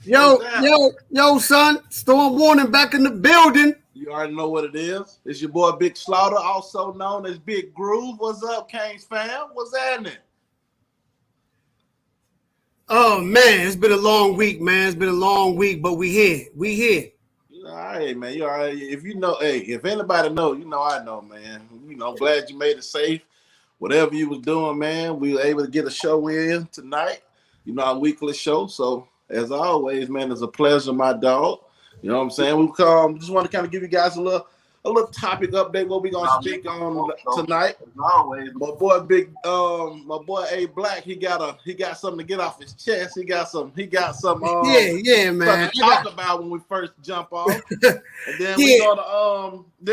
Yo, son. StormWarning back in the building. You already know what it is. It's your boy Big Slaughter, also known as Big Groove. What's up, Canes fam? What's happening? Oh man, it's been a long week, man. It's been a long week, but we here. We here. You all right, man. You all right. If you know, hey, if anybody know, you know I know, man. You know, glad you made it safe. Whatever you was doing, man, we were able to get a show in tonight. You know, our weekly show. So as always, man, it's a pleasure, my dog. You know what I'm saying? We just want to kind of give you guys a little topic update what we gonna speak on tonight. As always, my boy A Black, he got something to get off his chest. He got some yeah, man. To talk about when we first jump off. And then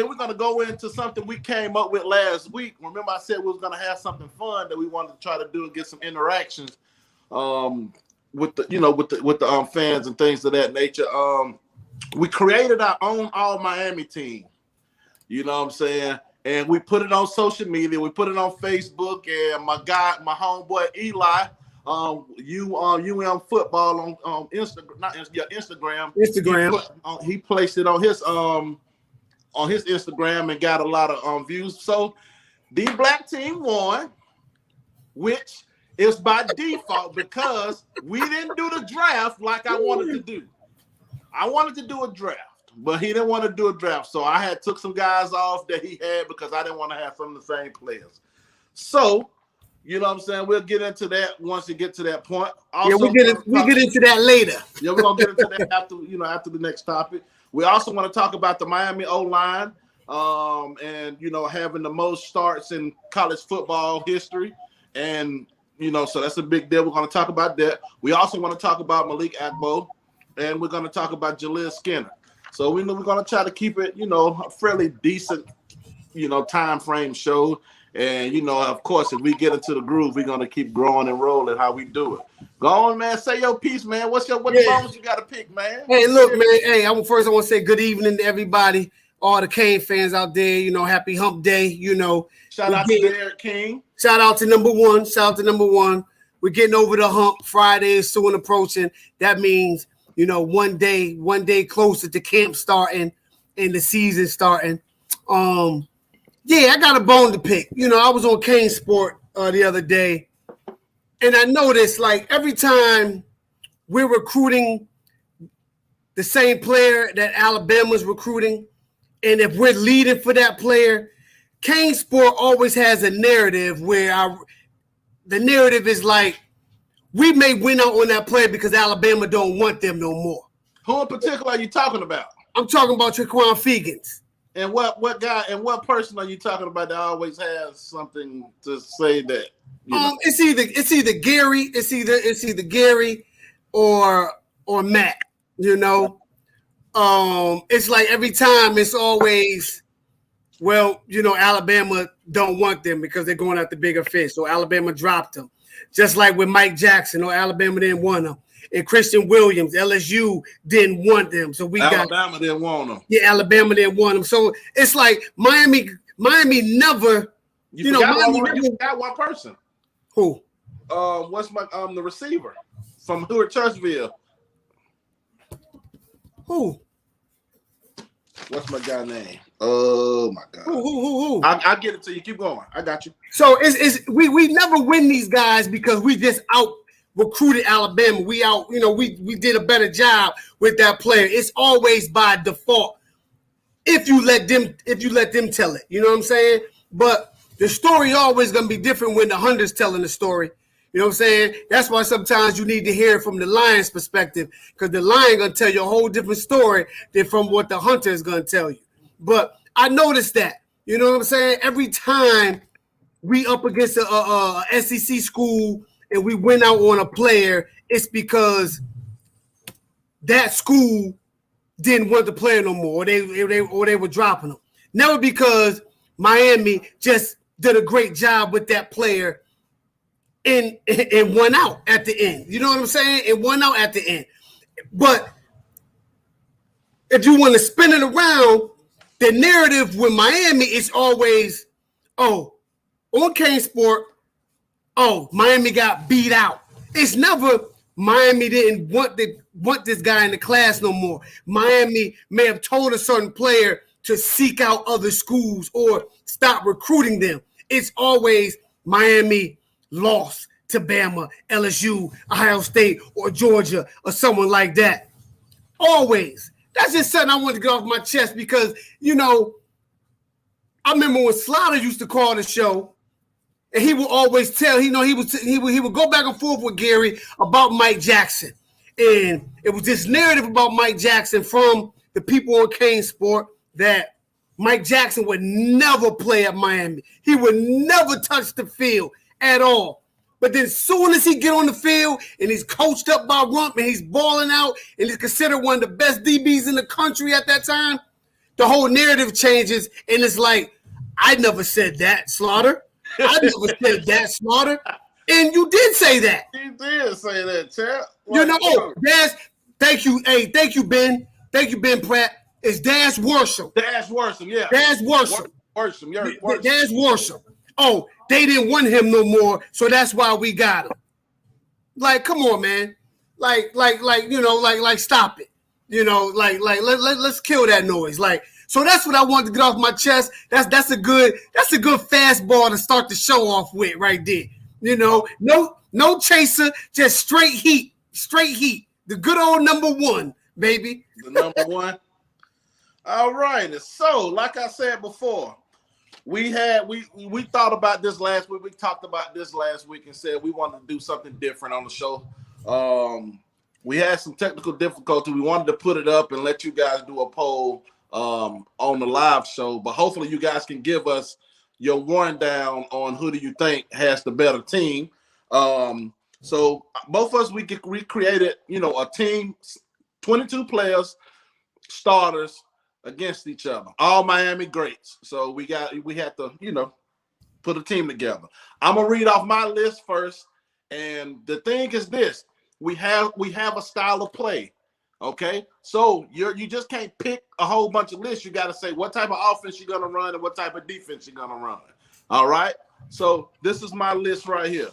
we're gonna go into something we came up with last week. Remember I said we was gonna have something fun that we wanted to try to do and get some interactions with the fans and things of that nature. We created our own All Miami team. You know what I'm saying? And we put it on social media. We put it on Facebook. And my homeboy Eli, UM football on Instagram. Instagram. He placed it on his Instagram and got a lot of views. So the black team won, which is by default because we didn't do the draft like I wanted to do. I wanted to do a draft, but he didn't want to do a draft. So I took some guys off that he had because I didn't want to have some of the same players. So, you know what I'm saying? We'll get into that once you get to that point. Also, we get into that later. Yeah, we're gonna get into that after the next topic. We also want to talk about the Miami O-line, and having the most starts in college football history. And so that's a big deal. We're gonna talk about that. We also want to talk about Malik Agbo. And we're going to talk about Jaleel Skinner. So we're going to try to keep it, a fairly decent, time frame show. And, of course, if we get into the groove, we're going to keep growing and rolling how we do it. Go on, man. Say your piece, man. What bones you got to pick, man? Hey, look, man. Hey, I want to say good evening to everybody, all the Kane fans out there. Happy hump day. Shout out to Derek King. Shout out to number one. We're getting over the hump. Friday is soon approaching. That means one day closer to camp starting and the season starting. I got a bone to pick. I was on Kane Sport the other day, and I noticed like every time we're recruiting the same player that Alabama's recruiting, and if we're leading for that player, Kane Sport always has a narrative where the narrative is like, we may win out on that player because Alabama don't want them no more. Who in particular are you talking about? I'm talking about Traquan Fegans. And what guy and what person are you talking about that always has something to say that? It's either Gary, it's either Gary or Matt. It's like every time it's always, Alabama don't want them because they're going after bigger fish. So Alabama dropped them. Just like with Mike Jackson, Alabama didn't want him. And Christian Williams, LSU didn't want them. So Alabama didn't want them. Yeah, Alabama didn't want them. So it's like Miami never, you got one person. Who? What's the receiver from Hewlett Churchville? Who? What's my guy name? Oh my God! Who? I'll get it to you. Keep going. I got you. So we never win these guys because we just out recruited Alabama. We we did a better job with that player. It's always by default if you let them tell it. You know what I'm saying? But the story always gonna be different when the hunter's telling the story. You know what I'm saying? That's why sometimes you need to hear it from the lion's perspective, because the lion gonna tell you a whole different story than from what the hunter is gonna tell you. But I noticed that, you know what I'm saying? Every time we up against a SEC school and we went out on a player, it's because that school didn't want the player no more, or they were dropping them. Never because Miami just did a great job with that player and won out at the end. You know what I'm saying? And won out at the end. But if you want to spin it around, the narrative with Miami is always, on Kane Sport, Miami got beat out. It's never Miami didn't want this guy in the class no more. Miami may have told a certain player to seek out other schools or stop recruiting them. It's always Miami lost to Bama, LSU, Ohio State, or Georgia, or someone like that. Always. That's just something I wanted to get off my chest because, I remember when Slaughter used to call the show, and he would always tell, he would go back and forth with Gary about Mike Jackson. And it was this narrative about Mike Jackson from the people on Kane Sport that Mike Jackson would never play at Miami. He would never touch the field at all. But then as soon as he get on the field and he's coached up by Rump and he's balling out and he's considered one of the best DBs in the country at that time, the whole narrative changes and it's like, I never said that, Slaughter. I never said that, Slaughter. And you did say that. You did say that, champ. Dash, thank you. Hey, thank you, Ben. Thank you, Ben Pratt. It's Dash Worsham. Dash Worsham, yeah. Dash Worsham. Worsham. Dash Worsham. Oh, they didn't want him no more, so that's why we got him. Like, come on, man. Like, stop it. Let's kill that noise. Like, so that's what I wanted to get off my chest. That's a good fastball to start the show off with right there. No chaser, just straight heat. The good old number one, baby. The number one. All right. So, like I said before, we thought about this last week. We talked about this last week and said we wanted to do something different on the show. We had some technical difficulty. We wanted to put it up and let you guys do a poll on the live show, but hopefully you guys can give us your rundown on who do you think has the better team. So both of us, we created, a team, 22 players, starters against each other, all Miami greats. So we had to, put a team together. I'm gonna read off my list first, and the thing is this: we have a style of play. Okay, so you just can't pick a whole bunch of lists. You got to say what type of offense you're gonna run and what type of defense you're gonna run. All right. So this is my list right here.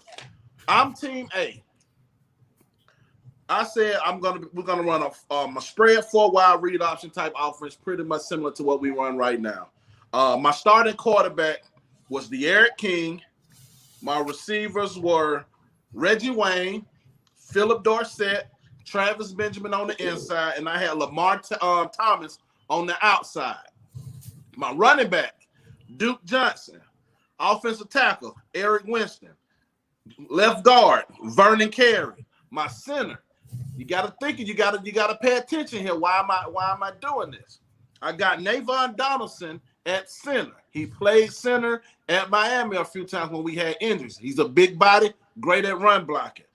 I'm Team A. I said we're gonna run a spread 4-wide read option type offense, pretty much similar to what we run right now. My starting quarterback was De'Aaron King. My receivers were Reggie Wayne, Philip Dorsett, Travis Benjamin on the inside, and I had Lamar Thomas on the outside. My running back, Duke Johnson. Offensive tackle, Eric Winston. Left guard, Vernon Carey. My center, you got to think, you got to pay attention here. Why am I doing this? I got Navon Donaldson at center. He played center at Miami a few times when we had injuries. He's a big body, great at run blocking.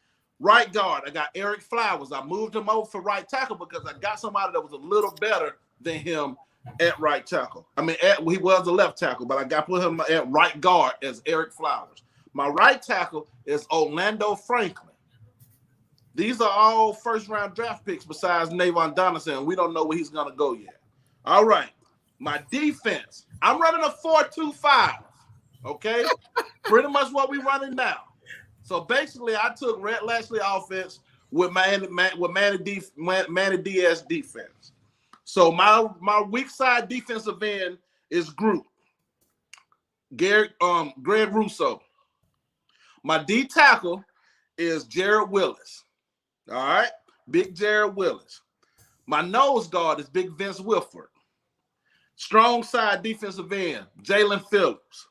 Right guard, I got Eric Flowers. I moved him over for right tackle because I got somebody that was a little better than him at right tackle. He was a left tackle, but I put him at right guard as Eric Flowers. My right tackle is Orlando Franklin. These are all first-round draft picks besides Navon Donaldson. We don't know where he's going to go yet. All right. My defense, I'm running a 4-2-5, okay? Pretty much what we're running now. So basically, I took Red Lashley offense with Manny Diaz defense. So my weak side defensive end is Greg Russo. My D tackle is Jared Willis. All right, big Jared Willis. My nose guard is Big Vince Wilford. Strong side defensive end, Jalen Phillips.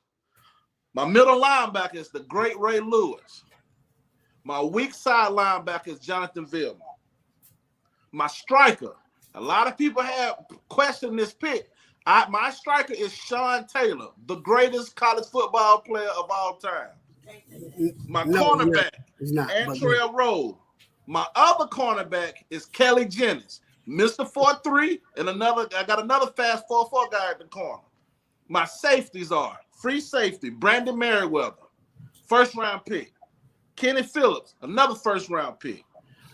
My middle linebacker is the great Ray Lewis. My weak side linebacker is Jonathan Vilma. My striker, a lot of people have questioned this pick. My striker is Sean Taylor, the greatest college football player of all time. My cornerback, Antrell Rowe. My other cornerback is Kelly Jennings, Mr. 4-3, and I got another fast 4-4 guy at the corner. My safeties are free safety, Brandon Merriweather, first-round pick. Kenny Phillips, another first-round pick.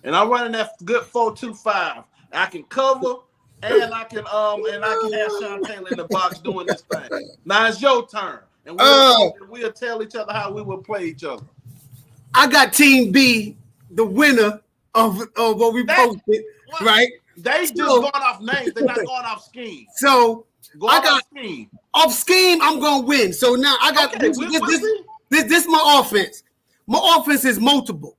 And I'm running that good 4-2-5. I can cover and I can have Sean Taylor in the box doing this thing. Now it's your turn. And we'll tell each other how we will play each other. I got Team B, the winner of what we posted, right? They just going off names. They're not going off scheme. So I got scheme. Off scheme, I'm gonna win. So now I got this is my offense. My offense is multiple.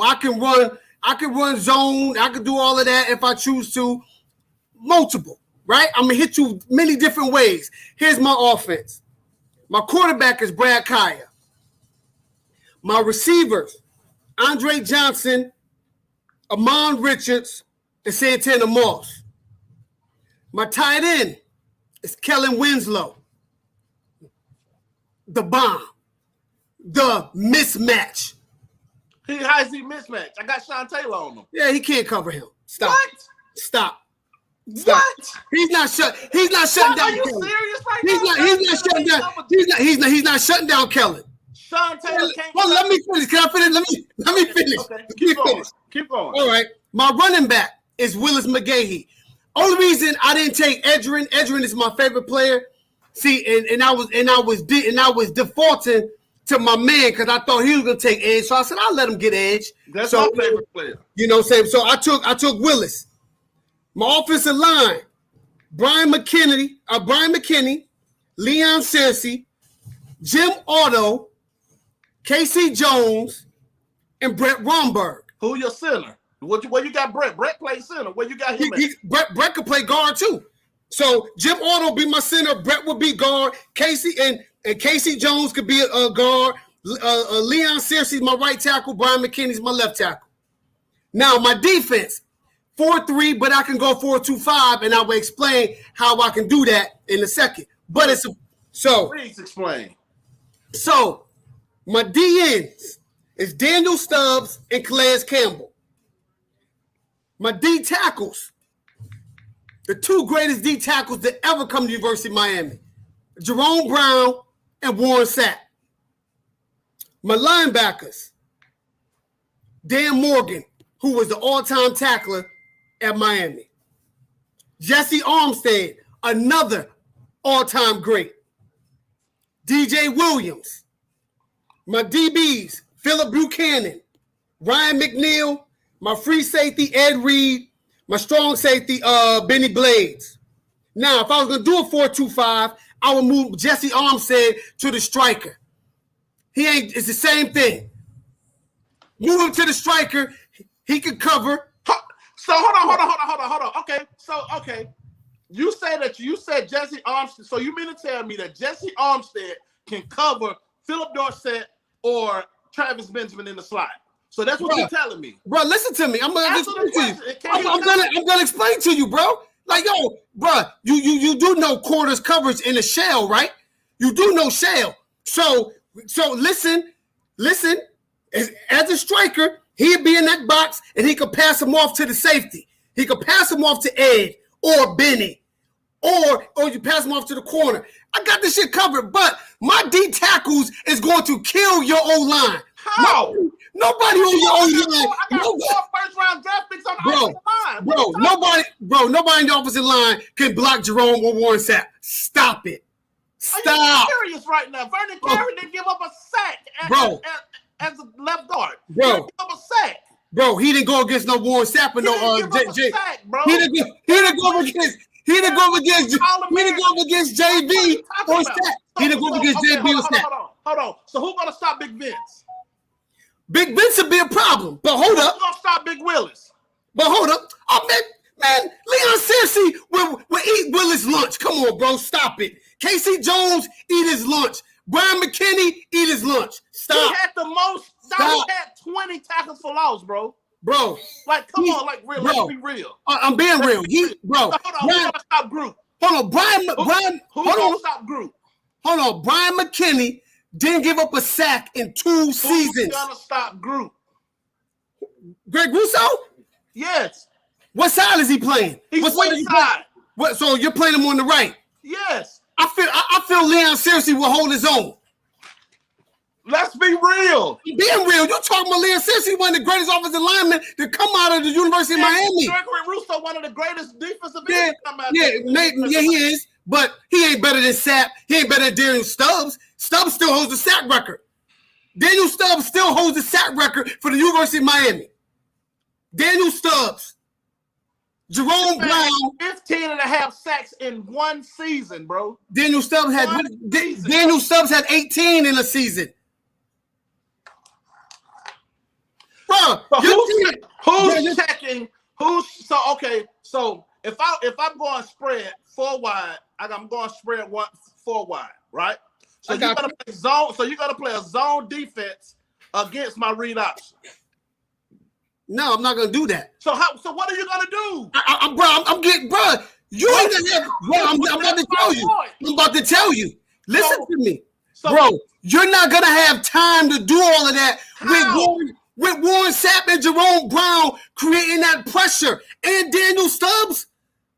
I can run zone. I can do all of that if I choose to. Multiple, right? I'm gonna hit you many different ways. Here's my offense. My quarterback is Brad Kaya. My receivers, Andre Johnson, Amon Richards, and Santana Moss. My tight end is Kellen Winslow. The bomb. The mismatch. How's he mismatch? I got Sean Taylor on him. Yeah, he can't cover him. Stop. What? Stop. What? He's not shutting down. Are you serious right now? He's not shutting down. He's not shutting down Kellen. Sean Taylor can't. Well, let me finish. Can I finish? Let me finish. Okay, keep going. All right. My running back is Willis McGahee. Only reason I didn't take Edgerrin. Edgerrin is my favorite player. See, and I was defaulting to my man because I thought he was gonna take edge. So I said I'll let him get edge. That's my favorite player. You know what I'm saying? So I took Willis. My offensive line: Brian McKinney, Leon Searcy, Jim Otto, Casey Jones, and Brett Romberg. Who your center? Where you got Brett? Brett plays center. Where you got him? Brett could play guard too. So Jim Otto will be my center. Brett will be guard. Casey and Casey Jones could be a guard. Leon Searcy's my right tackle. Brian McKinney's my left tackle. Now my defense, 4-3, but I can go 4-2-5, and I will explain how I can do that in a second. But please explain. So my DNs is Daniel Stubbs and Calais Campbell. My D tackles, the two greatest D tackles that ever come to University of Miami, Jerome Brown and Warren Sapp. My linebackers, Dan Morgan, who was the all-time tackler at Miami. Jesse Armstead, another all-time great. DJ Williams. My DBs, Philip Buchanan, Ryan McNeil, my free safety, Ed Reed, my strong safety, Benny Blades. Now, if I was going to do a 4-2-5, I would move Jesse Armstead to the striker. It's the same thing. Move him to the striker. He could cover. So hold on. Okay. You said Jesse Armstead. So you mean to tell me that Jesse Armstead can cover Philip Dorsett or Travis Benjamin in the slot? So that's what you're telling me. Bro, listen to me. I'm gonna explain to you. I'm gonna explain to you, bro. Like, yo, bro, you do know quarters coverage in a shell, right? You do know shell. So listen. As a striker, he'd be in that box and he could pass him off to the safety. He could pass him off to Ed or Benny, or you pass him off to the corner. I got this shit covered, but my D tackles is going to kill your O-line. How? Nobody on your O-line. I got 4 first-round draft picks on the offensive line. Nobody in the offensive line can block Jerome or Warren Sapp. Stop it. Stop. Are you serious right now? Vernon Carey didn't give up a sack as a left guard. Bro. He didn't give up a sack. Bro, he didn't go against no Warren Sapp and no He didn't go against JB or Sapp. He didn't go against JB or Sapp. Hold on. So who's gonna stop Big Vince? Big Vince would be a problem. But hold up. Who's gonna stop Big Willis? But hold up. Oh man, Leon Searcy will eat Willis lunch. Come on, bro. Stop it. Casey Jones eat his lunch. Brian McKinney eat his lunch. Stop. He had the most. He had 20 tackles for loss, bro. Bro. Like, come on, like, real. Let's be real. I'm being real. Hold on. Who's gonna stop Group? Hold on. Who's gonna stop Group? Hold on. Brian McKinney didn't give up a sack in 2 seasons. Who's gonna stop Group? Greg Rousseau? Yes. What side is he playing? He's weak side. What? So you're playing him on the right? Yes. I feel Leon Searcy will hold his own. Let's be real. Being real, you're talking about Leon Searcy, one of the greatest offensive linemen to come out of the University of Miami. Gregory Rousseau, one of the greatest defensive ends to come out. Yeah, he is. But he ain't better than Sapp. He ain't better than Darius Stubbs. Stubbs still holds the sack record. Daniel Stubbs still holds the sack record for the University of Miami. Daniel Stubbs. Jerome Brown. 15 and a half sacks in one season, bro. Daniel Stubbs had 18 in a season. Bro, who's checking? So if I'm going spread 4 wide, I'm going spread 4 wide, right? So you're gonna play zone. So you're gonna play a zone defense against my read option. No, I'm not gonna do that. So what are you gonna do? I'm getting, bro. You ain't gonna have, bro. I'm about to tell you. I'm about to tell you. Listen to me, bro. You're not gonna have time to do all of that with Warren Sapp and Jerome Brown creating that pressure and Daniel Stubbs.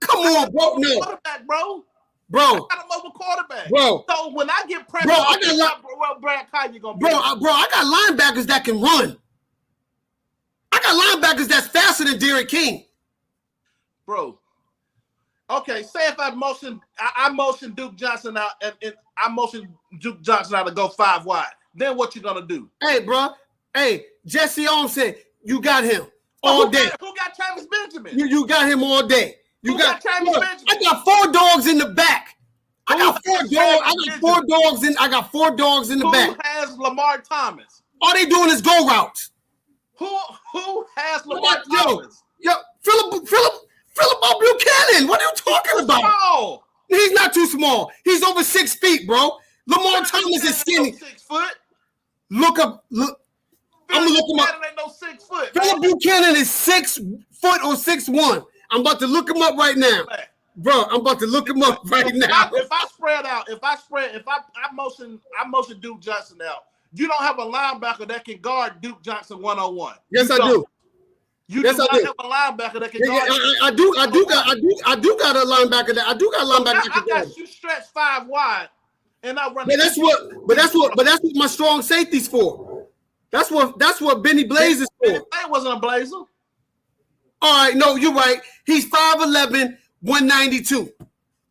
Come on, bro. No, quarterback, bro. Bro, I got him over quarterback. Bro, so when I get pressure, Brad Kanye gonna be. Bro, I got linebackers that can run. I got linebackers that's faster than Derrick King. Bro. Okay, say if I motion Duke Johnson out and I motion Duke Johnson out to go 5 wide. Then what you gonna do? Hey, bro. Hey, Jesse Owens said you got him all day. Who got Travis Benjamin? You got him all day. Who got Travis Benjamin? I got 4 dogs in the back. I got 4 dogs in the back. Who has Lamar Thomas? All they doing is go routes. Who has Lamar Thomas? Yo, Philip Buchanan. What are you talking about? Small. He's not too small. He's over 6 feet, bro. Lamar Thomas is skinny. 6 foot. Look. I'm gonna look him up. Ain't no 6 foot. Philip Buchanan is 6 foot or 6'1". I'm about to look him up right now, bro. I'm about to look him up right now. If I motion Duke Johnson out, you don't have a linebacker that can guard Duke Johnson 1-on-1. Yes, I do. You do not have a linebacker that can guard. I do got a linebacker that I do got a linebacker. I got you stretch 5 wide, and I run. But that's what my strong safety's for. That's what Benny Blaze is for. That wasn't a blazer. All right, no, you're right. He's 5'11", 192.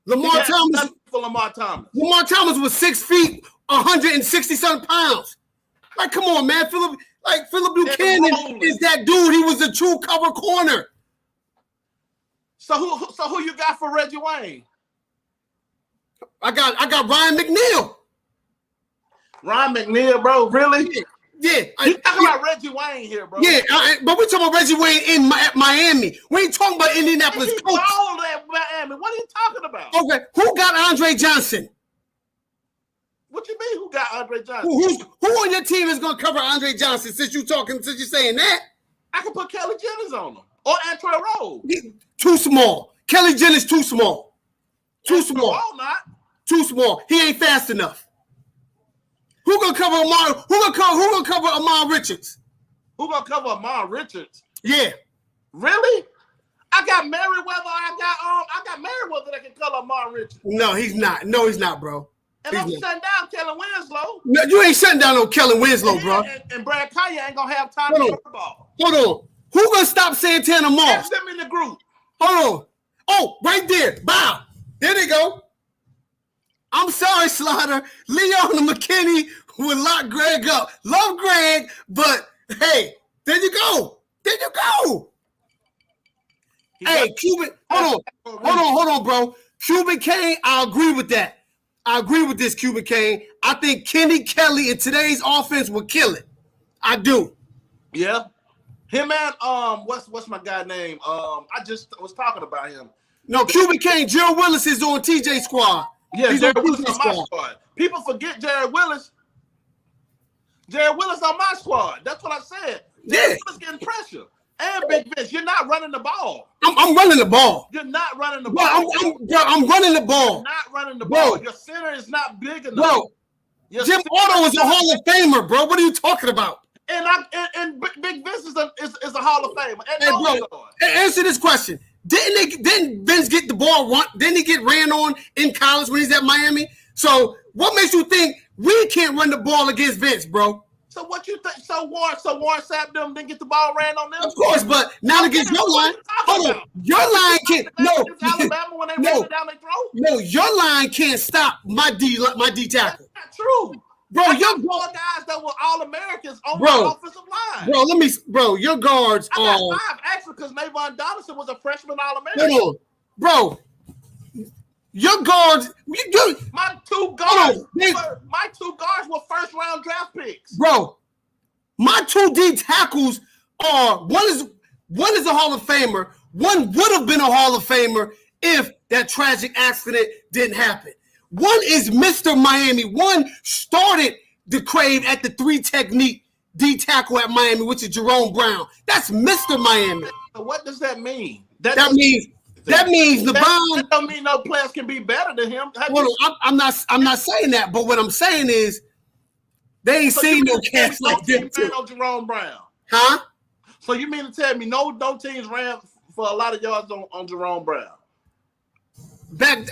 Lamar Thomas was 6 feet, 160-something pounds. Like, come on, man. Philip Buchanan is that dude. He was a true cover corner. So who you got for Reggie Wayne? I got Ryan McNeil. Ryan McNeil, bro, really? Yeah. You talking about Reggie Wayne here, bro? Yeah, but we're talking about Reggie Wayne in Miami. We ain't talking about Indianapolis Colts. Miami. What are you talking about? Okay, who got Andre Johnson? What you mean? Who got Andre Johnson? Who on your team is going to cover Andre Johnson? Since you're saying that, I can put Kelly Jennings on him or Antrell Rowe. Too small. Kelly Jennings too small. Too small. Not. Too small. He ain't fast enough. Who gonna cover Amar? Who gonna cover Amar Richards? Who gonna cover Amar Richards? Yeah. Really? I got Merriweather. I got Merriweather that can cover Amar Richards. No, he's not. No, he's not, bro. And I'm shutting down Kellen Winslow. No, you ain't shutting down no Kellen Winslow, bro. And Brad Kanye ain't gonna have time to throw the ball. Hold on. Who gonna stop Santana Moss? Send me in the group. Hold on. Oh, right there. Bow. There they go. I'm sorry, Slaughter. Leon and McKinney would lock Greg up. Love Greg, but hey, there you go. There you go. Hey, Cuban. Hold on, bro. Cuban Kane, I agree with that. I agree with this, Cuban Kane. I think Kenny Kelly in today's offense will kill it. I do. Yeah. Him and what's my guy name? I just was talking about him. No, Cuban Kane, Gerald Willis is on TJ squad. Yeah, Jared Willis on my squad. People forget Jared Willis. Jared Willis on my squad. That's what I said. Jared Willis getting pressure. And Big Vince, you're not running the ball. I'm running the ball. You're not running the ball. I'm running the ball. You're not running the ball. Your center is not big enough. Bro, Jim Otto is a Hall of Famer, bro. What are you talking about? And Big Vince is a Hall of Famer. Hey, bro, answer this question. Didn't Vince get the ball run? Didn't he get ran on in college when he's at Miami? So what makes you think we can't run the ball against Vince, bro? So what you think? So Warren Sapp them didn't get the ball ran on them? Of course, but not against your line. Hold on, your line can't. No, Alabama when they ran it down their throat. No, your line can't stop my D tackle. That's not true. Bro, your four guys that were all Americans on my offensive line. Your guards I got 5 actually because Navon Donaldson was a freshman all American. Hold on, bro. Your guards, my two guards were first round draft picks. Bro, my 2 D tackles are one is a Hall of Famer. One would have been a Hall of Famer if that tragic accident didn't happen. One is Mr. Miami. One started the crave at the 3 technique D tackle at Miami, which is Jerome Brown. That's Mr. Miami. What does that mean? That means LeBron. That don't mean no players can be better than him. I'm not saying that, but what I'm saying is they ain't seen no cats like them too. No Jerome Brown, huh? So you mean to tell me no teams ran for a lot of yards on Jerome Brown? They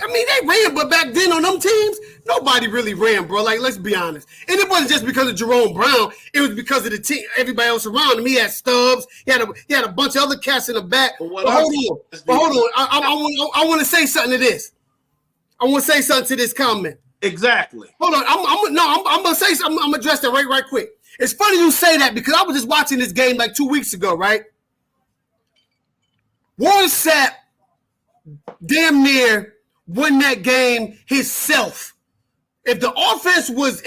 ran, but back then on them teams, nobody really ran, bro. Like, let's be honest. And it wasn't just because of Jerome Brown. It was because of the team, everybody else around him. He had Stubbs. He had a bunch of other cats in the back. But hold on. I want to say something to this. I want to say something to this comment. Exactly. Hold on. I'm gonna say something. I'm gonna address that right quick. It's funny you say that because I was just watching this game like 2 weeks ago, right? Warren Sapp damn near won that game himself. If the offense was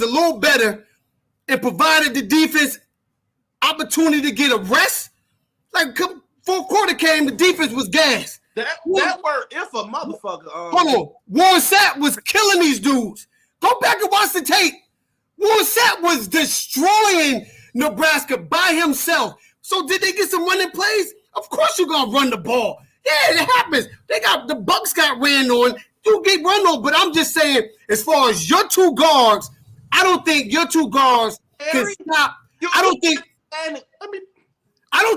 a little better and provided the defense opportunity to get a rest, like fourth quarter came, the defense was gas. That word if a motherfucker. Hold on. Warren Sapp was killing these dudes. Go back and watch the tape. Warren Sapp was destroying Nebraska by himself. So did they get some running plays? Of course you're gonna run the ball. Yeah, it happens. The Bucks got ran on. You get run on, but I'm just saying, as far as your 2 guards, I don't think your 2 guards can stop. I don't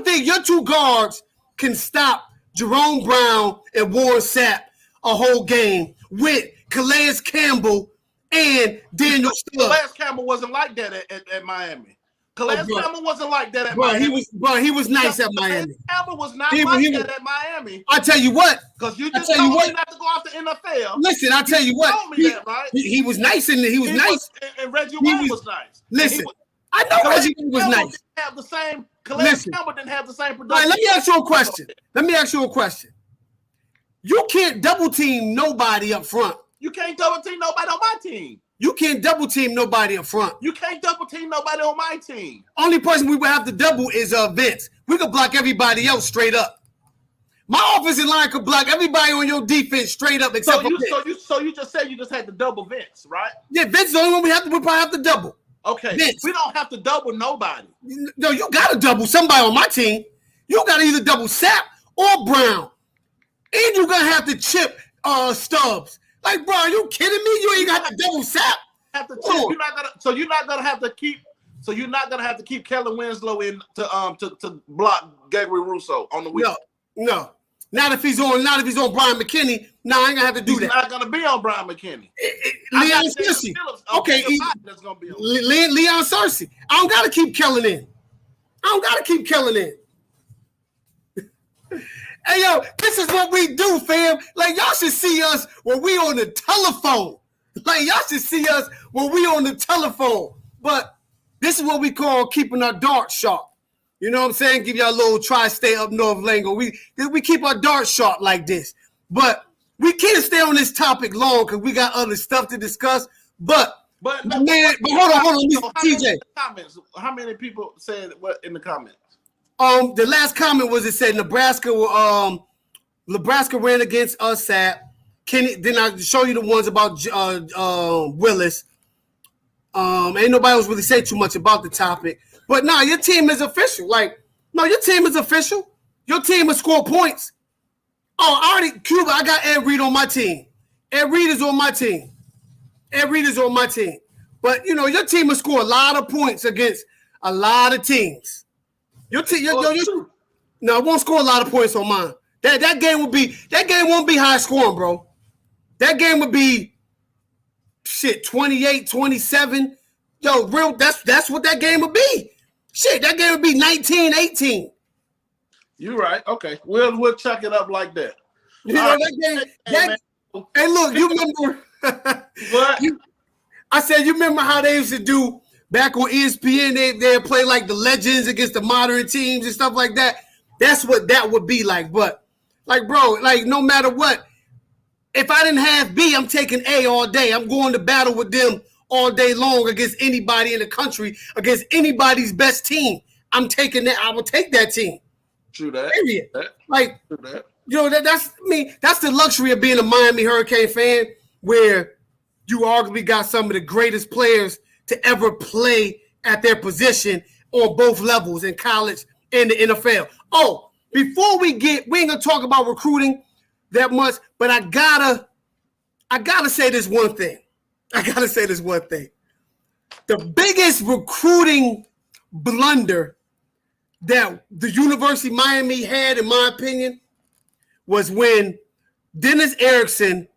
think your 2 guards can stop Jerome Brown and Warren Sapp a whole game with Calais Campbell and Daniel Stubbs. Calais Campbell wasn't like that at Miami. Calais Campbell wasn't like that at Miami. He was nice at Miami. Campbell was not that at Miami. I tell you what. Because you just told me not to go off the NFL. Listen, I tell you what. You told me that, right? He was nice and he was nice. And Reggie White was nice. Listen, I know Reggie was nice. Calais Campbell didn't have the same production. All right, let me ask you a question. You can't double team nobody up front. You can't double team nobody on my team. You can't double team nobody up front. You can't double team nobody on my team. Only person we would have to double is Vince. We could block everybody else straight up. My offensive line could block everybody on your defense straight up except for Vince. So you just said you just had to double Vince, right? Yeah, Vince is the only one we probably have to double. Okay, Vince. We don't have to double nobody. No, you got to double somebody on my team. You got to either double Sapp or Brown. And you're going to have to chip Stubbs. Like, bro, are you kidding me? You ain't got to double Sapp. You're not gonna have to keep Kellen Winslow in to block Gregory Rousseau on the weekend. No. Not if he's on Brian McKinney. No, I ain't gonna have to do that. He's not gonna be on Brian McKinney. Leon Searcy. Okay, that's gonna be on. Leon Searcy. I don't gotta keep Kellen in. Hey, yo, this is what we do, fam. Like, y'all should see us when we on the telephone. But this is what we call keeping our darts sharp. You know what I'm saying? Give y'all a little tri-state up north lingo. We keep our darts sharp like this. But we can't stay on this topic long because we got other stuff to discuss. But hold on, TJ. How many people said what in the comments? The last comment was it said Nebraska ran against us at Kenny. Then I show you the ones about Willis. Ain't nobody else really say too much about the topic. But nah, your team is official. Your team is official. Your team will score points. Oh, Cuba, I got Ed Reed on my team. Ed Reed is on my team. But, your team will score a lot of points against a lot of teams. Your team, no, it won't score a lot of points on mine. That game won't be high scoring, bro. That game would be 28, 27. Yo, that's what that game would be. Shit, that game would be 19, 18. You're right. Okay. We'll chuck it up like that. That game. Hey, look, you remember what? I said, you remember how they used to do back on ESPN? They'd play like the legends against the modern teams and stuff like that. That's what that would be like. But like, bro, like no matter what, if I didn't have B, I'm taking A all day. I'm going to battle with them all day long against anybody in the country, against anybody's best team. I'm taking that. I will take that team. True that. Period. Like, true that. You know, that's me. That's the luxury of being a Miami Hurricane fan, where you arguably got some of the greatest players to ever play at their position on both levels in college and the NFL. Oh, before we ain't gonna talk about recruiting that much, but I gotta say this one thing. The biggest recruiting blunder that the University of Miami had, in my opinion, was when Dennis Erickson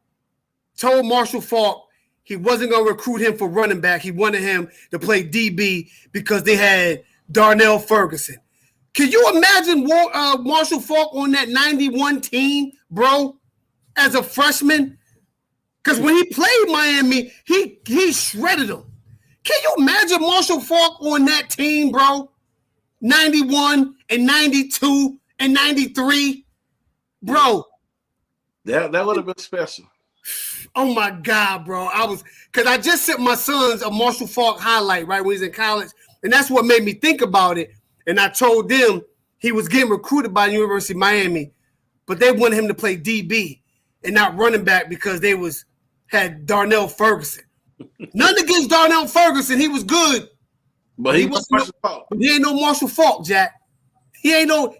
told Marshall Faulk he wasn't going to recruit him for running back. He wanted him to play DB because they had Darnell Ferguson. Can you imagine Marshall Faulk on that 91 team, bro, as a freshman? Because when he played Miami, he shredded them. Can you imagine Marshall Faulk on that team, bro? 91 and 92 and 93, bro. That would have been special. Oh my God, bro. Because I just sent my sons a Marshall Faulk highlight, right, when he's in college. And that's what made me think about it. And I told them he was getting recruited by the University of Miami, but they wanted him to play DB and not running back because they had Darnell Ferguson. Nothing against Darnell Ferguson. He was good. But he ain't no Marshall Faulk, Jack. He ain't no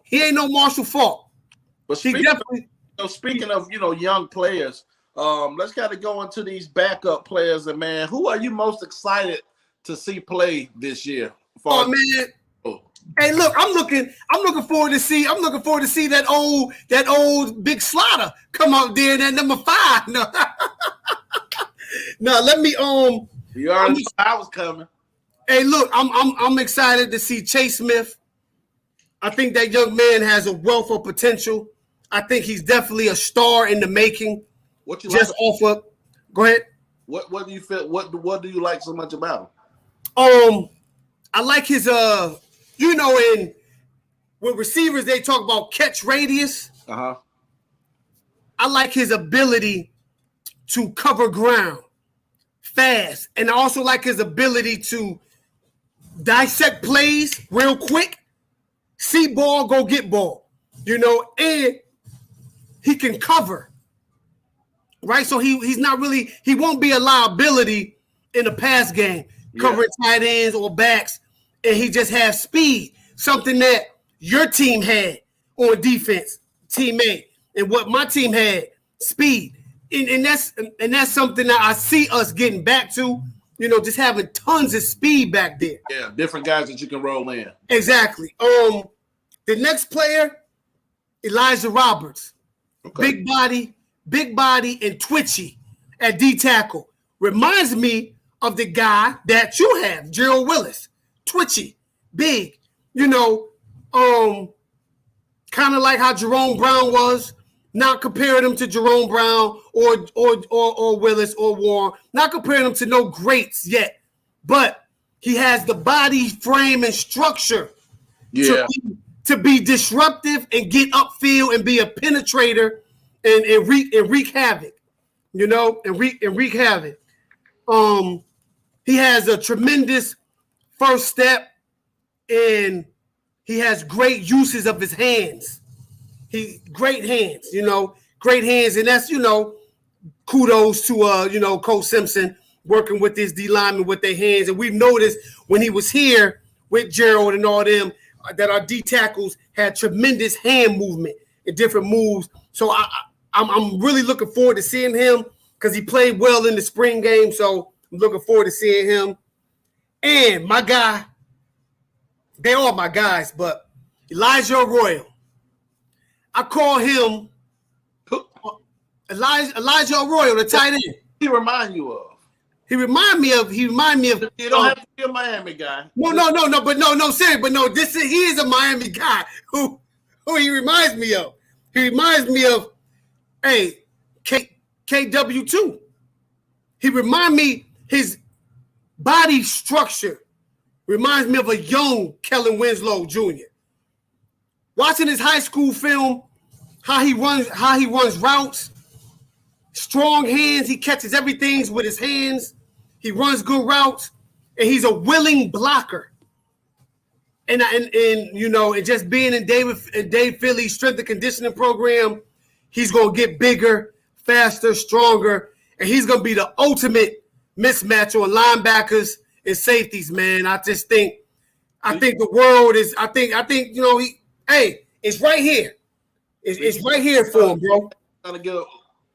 Marshall Faulk. But speaking of young players, let's kind of go into these backup players. And man, who are you most excited to see play this year? Oh man. Hey, look, I'm looking forward to see that old big Slaughter come out there in that number 5. No, let me You already knew I was coming. Hey, look, I'm excited to see Chase Smith. I think that young man has a wealth of potential. I think he's definitely a star in the making. What you just like? Off of? Go ahead. What do you feel? What do you like so much about him? I like his with receivers they talk about catch radius. Uh-huh. I like his ability to cover ground fast, and I also like his ability to dissect plays real quick, see ball, go get ball, and he can cover, right? So he won't be a liability in the pass game, covering tight ends or backs, and he just has speed, something that your team had on defense, teammate, and what my team had, speed. And that's something that I see us getting back to, just having tons of speed back there. Yeah, different guys that you can roll in. Exactly. The next player, Elijah Roberts. Okay. Big body, and twitchy at D tackle. Reminds me of the guy that you have, Gerald Willis. Twitchy, big, kind of like how Jerome Brown was. Not comparing him to Jerome Brown or Willis or Warren. Not comparing him to no greats yet. But he has the body, frame, and structure to be disruptive and get upfield and be a penetrator and wreak havoc. And wreak havoc. He has a tremendous first step, and he has great uses of his hands. Great hands, and that's, kudos to, Coach Simpson working with his D linemen with their hands. And we've noticed when he was here with Gerald and all them that our D tackles had tremendous hand movement and different moves. So I'm really looking forward to seeing him because he played well in the spring game. So I'm looking forward to seeing him. And my guy, they are my guys, but Elijah Arroyo. I call him Elijah Arroyo, the tight end. He remind you of? He remind me of. You don't have to be a Miami guy. No, serious. But no, he is a Miami guy who he reminds me of. He reminds me of, KW2. He remind me body structure reminds me of a young Kellen Winslow Jr. Watching his high school film, how he runs routes, strong hands, he catches everything with his hands, he runs good routes, and he's a willing blocker. And just being in Dave Philly's strength and conditioning program, he's gonna get bigger, faster, stronger, and he's gonna be the ultimate mismatch on linebackers and safeties, man. I think the world is. I think it's right here. It's right here for him, bro.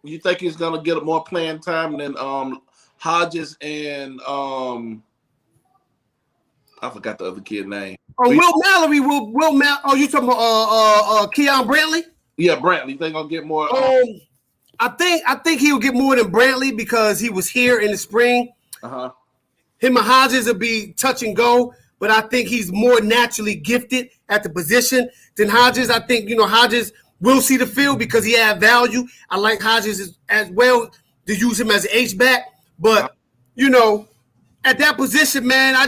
You think he's gonna get more playing time than Hodges and I forgot the other kid's name. Oh, Will Mallory. Oh, you talking about Keon Brantley? Yeah, Brantley. You think gonna get more? I think he'll get more than Brantley because he was here in the spring. Uh-huh. Him and Hodges will be touch and go, but I think he's more naturally gifted at the position than Hodges. I think Hodges will see the field because he had value. I like Hodges as well to use him as an H-back, but at that position, man, I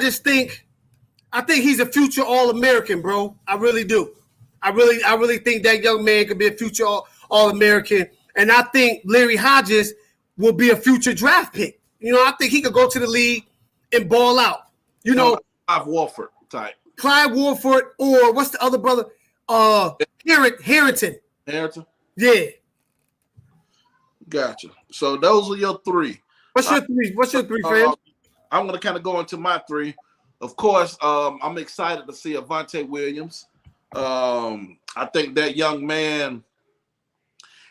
think he's a future All-American, bro. I really do. I really think that young man could be a future All-American, and I think Larry Hodges will be a future draft pick. I think he could go to the league and ball out. Clive Wolford type. Clyde Wolford, or what's the other brother? Harrington. Harrington? Yeah. Gotcha. So those are your three. What's your three, fam? I'm going to kind of go into my three. Of course, I'm excited to see Avante Williams. I think that young man,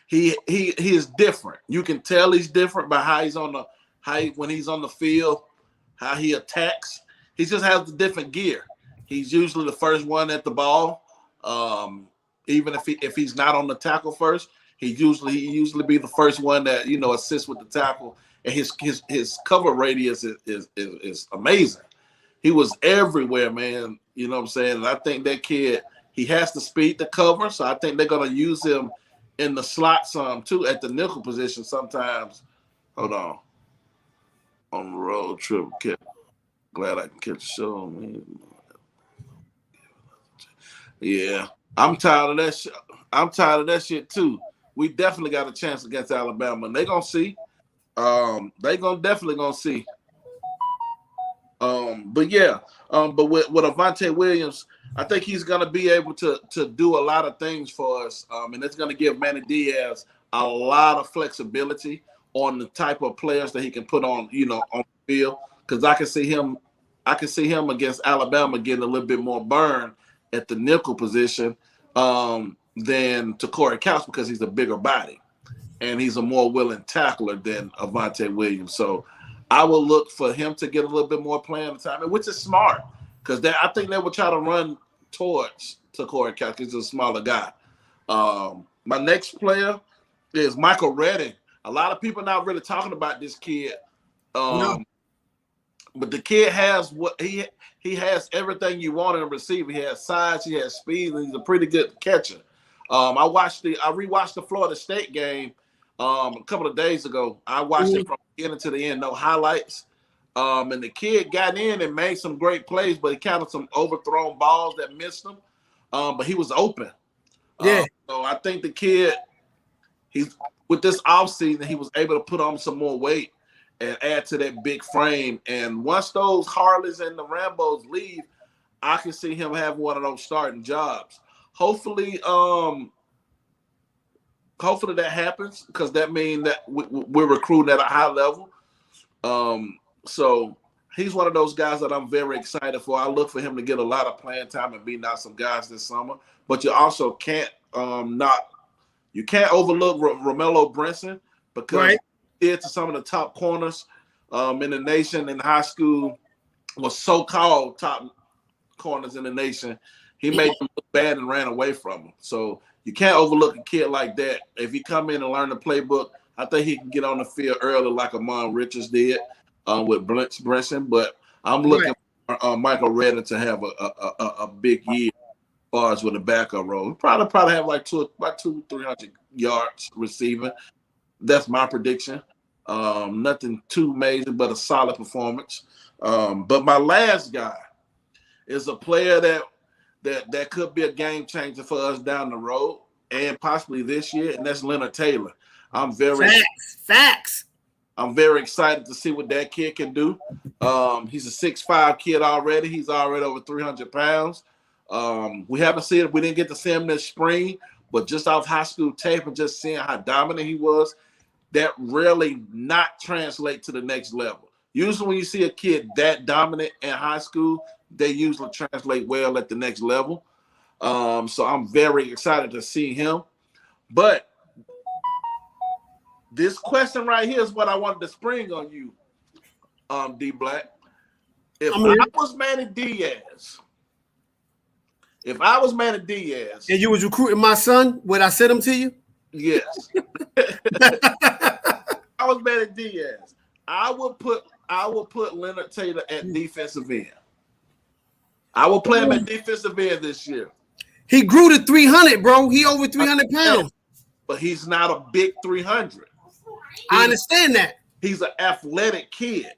he is different. You can tell he's different by when he's on the field, how he attacks. He just has the different gear. He's usually the first one at the ball. Even if he's not on the tackle first, he usually be the first one that assists with the tackle. And his cover radius is amazing. He was everywhere, man. You know what I'm saying? And I think that kid, he has the speed to cover. So I think they're gonna use him in the slot some too, at the nickel position sometimes. Hold on. On the road trip, glad I can catch a show, man. Yeah, I'm tired of that shit. I'm tired of that shit too. We definitely got a chance against Alabama, and they gonna see. Definitely gonna see. But with Avante Williams, I think he's gonna be able to do a lot of things for us, and it's gonna give Manny Diaz a lot of flexibility on the type of players that he can put on, on the field. Because I can see him against Alabama getting a little bit more burn at the nickel position than to Corey Couch because he's a bigger body and he's a more willing tackler than Avante Williams. So I will look for him to get a little bit more playing time, which is smart because I think they will try to run towards to Corey Couch. He's a smaller guy. My next player is Michael Redding. A lot of people not really talking about this kid, but the kid has what he has everything you want in a receiver. He has size, he has speed, and he's a pretty good catcher. I rewatched the Florida State game a couple of days ago. I watched it from beginning to the end, no highlights. And the kid got in and made some great plays, but he counted some overthrown balls that missed him. But he was open. Yeah. So I think the kid, with this offseason, he was able to put on some more weight and add to that big frame. And once those Harleys and the Rambos leave, I can see him having one of those starting jobs. Hopefully that happens because that means that we're recruiting at a high level. So he's one of those guys that I'm very excited for. I look for him to get a lot of playing time and beat out some guys this summer. But you also can't overlook Romello Brinson because he did to some of the top corners in the nation in high school, was so-called top corners in the nation. He made them look bad and ran away from them. So you can't overlook a kid like that. If he come in and learn the playbook, I think he can get on the field early like Amon Richards did with Brinson. But I'm looking for Michael Redding to have a big year as far as with the backup role. Probably have like 200-300 yards receiving. That's my prediction. Nothing too major, but a solid performance. But my last guy is a player that could be a game changer for us down the road and possibly this year, and that's Leonard Taylor. Facts. I'm very excited to see what that kid can do. He's a 6'5" kid already. He's already over 300 pounds. We haven't seen it. We didn't get to see him this spring, but just off high school tape and just seeing how dominant he was, that really not translate to the next level. Usually when you see a kid that dominant in high school, they usually translate well at the next level. So I'm very excited to see him. But this question right here is what I wanted to spring on you, D Black. If I was Manny Diaz, and you was recruiting my son, would I send him to you? Yes. I was Manny Diaz. I would put Leonard Taylor at defensive end. I will play him at defensive end this year. He grew to 300, bro. He over 300 pounds. But he's not a big 300. I understand that. He's an athletic kid.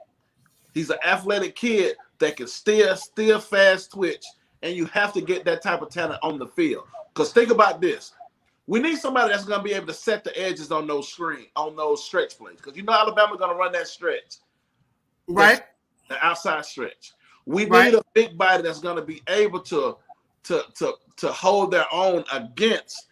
He's an athletic kid that can still fast twitch, and you have to get that type of talent on the field. Because think about this. We need somebody that's going to be able to set the edges on those stretch plays. Because you know Alabama's going to run that stretch. Right. The outside stretch. We need a big body that's going to be able to hold their own against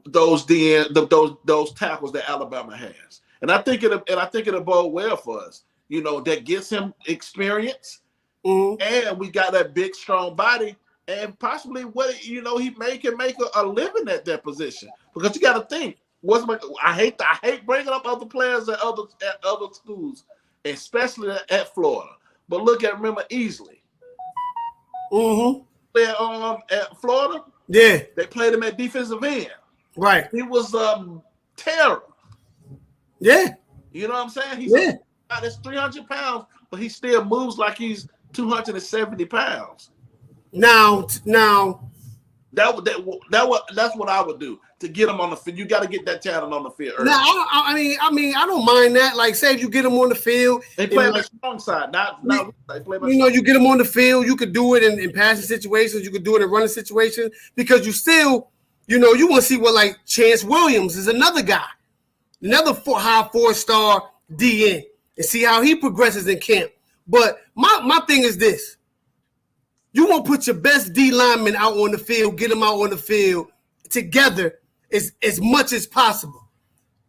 those tackles that Alabama has. And I think it'll bode well for us. You know, that gets him experience. Mm-hmm. And we got that big, strong body. And possibly he can make a living at that position. Because you got to think, I hate bringing up other players at other schools, especially at Florida. But remember Easley. Mm-hmm. At Florida, yeah, they played him at defensive end. Right. He was terror. Yeah. You know what I'm saying? He's that's 300 pounds, but he still moves like he's 270 pounds. Now that's what I would do to get him on the field. You got to get that talent on the field early. Now, I mean, I don't mind that. Like, say if you get him on the field, they play like strong side, not they play. You get him on the field. You could do it in passing situations. You could do it in running situations because you still, you want to see what like Chance Williams is another guy, another high 4-star DN, and see how he progresses in camp. But my thing is this. You want to put your best D lineman out on the field, get them out on the field together as much as possible.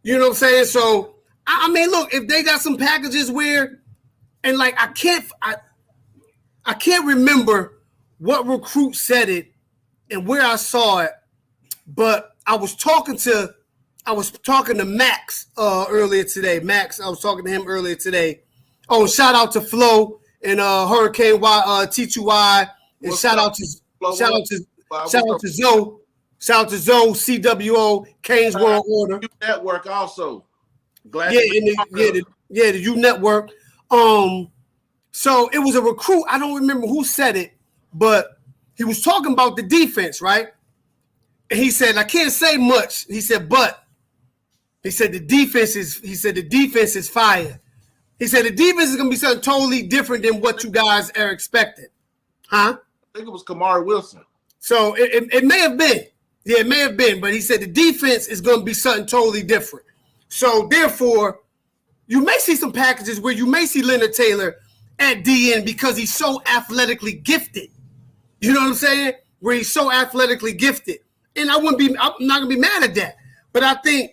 You know what I'm saying? So, I mean, look, if they got some packages where, and like I can't remember what recruit said it and where I saw it, but I was talking to Max earlier today. I was talking to him earlier today. Oh, shout out to Flo and Hurricane T2Y, and shout out to Zoe, CWO, Canes World Order. Network also. Glad the U Network. So it was a recruit. I don't remember who said it, but he was talking about the defense, right? And he said, I can't say much. He said, but he said the defense is fire. He said the defense is going to be something totally different than what you guys are expecting. Huh? I think it was Kamari Wilson. So it may have been. Yeah, it may have been. But he said the defense is going to be something totally different. So, therefore, you may see some packages where you may see Leonard Taylor at DN because he's so athletically gifted. You know what I'm saying? Where he's so athletically gifted. And I'm not going to be mad at that. But I think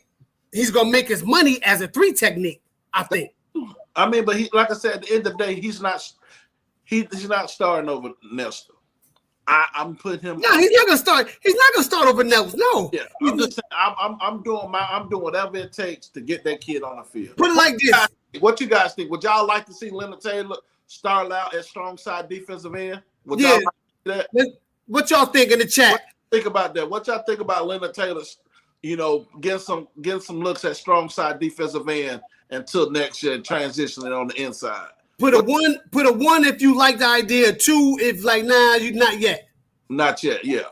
he's going to make his money as a 3 technique, I think. I mean, but like I said, at the end of the day, he's not starting over Nestor. I'm putting him. No, he's not gonna start. He's not gonna start over Nelson. No. Yeah, I'm doing whatever it takes to get that kid on the field. Put it like this. What you guys think? Would y'all like to see Leonard Taylor start out at strong side defensive end? Would y'all like to see that? What y'all think in the chat? Think about that. What y'all think about Leonard Taylor? Getting some looks at strong side defensive end until next year and transitioning on the inside. Put a one if you like the idea. 2 if like you're not yet. Not yet, yeah.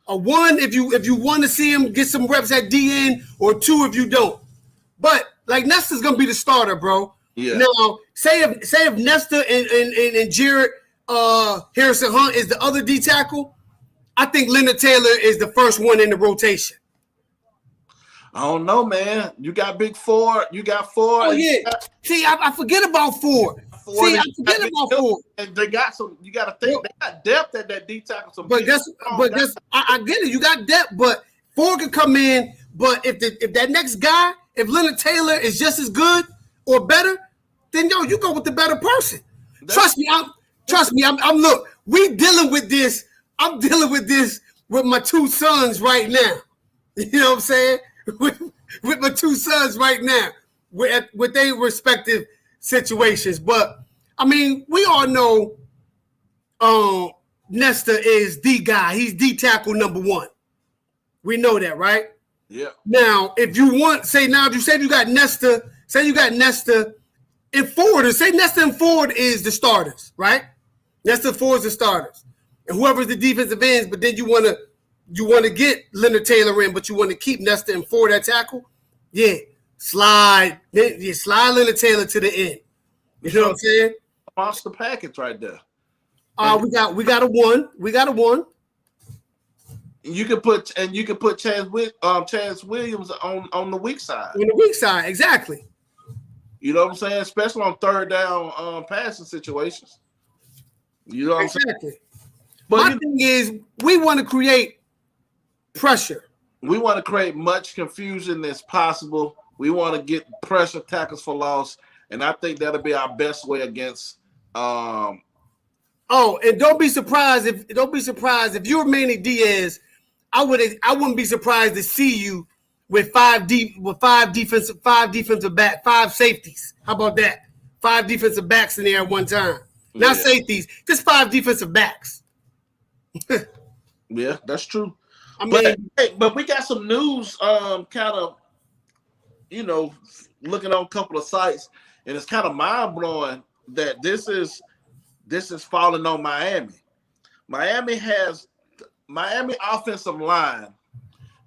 A 1 if you want to see him get some reps at DN, or 2 if you don't. But like Nestor's gonna be the starter, bro. Yeah. Now, say if Nesta and Jared Harrison Hunt is the other D tackle, I think Leonard Taylor is the first one in the rotation. I don't know, man. You got Big Ford. You got Ford. Oh yeah. See, I forget about Ford. See, I forget about Ford. And they got some. You got to think they got depth at that D tackle. But I get it. You got depth, but Ford can come in. But if that next guy, if Leonard Taylor is just as good or better, then you go with the better person. Trust me. I'm look. We dealing with this. I'm dealing with this with my two sons right now. You know what I'm saying? With my two sons right now, with their respective situations. But I mean, we all know Nesta is the guy. He's the tackle number one. We know that, right? Yeah. Now, if you want, say you got Nesta, and Ford, or say Nesta and Ford is the starters, right? Nesta and Ford is the starters. And whoever's the defensive ends, but then you want to get Leonard Taylor in, but you want to keep Nesta and Ford at tackle. Yeah, slide Leonard Taylor to the end. You know what I'm saying? Monster package right there. We got a one. We got a one. You can put Chaz Williams on the weak side. On the weak side, exactly. You know what I'm saying? Especially on third down passing situations. You know what I'm saying? But my thing is, we want to create pressure. We want to create much confusion as possible. We want to get pressure tackles for loss, and I think that'll be our best way against. And don't be surprised if you're Manny Diaz. I wouldn't be surprised to see you with five defensive back, 5 safeties. How about that? 5 defensive backs in there at one time. Not safeties, just 5 defensive backs. Yeah, that's true. But we got some news, kind of, looking on a couple of sites, and it's kind of mind blowing that this is falling on Miami. Miami offensive line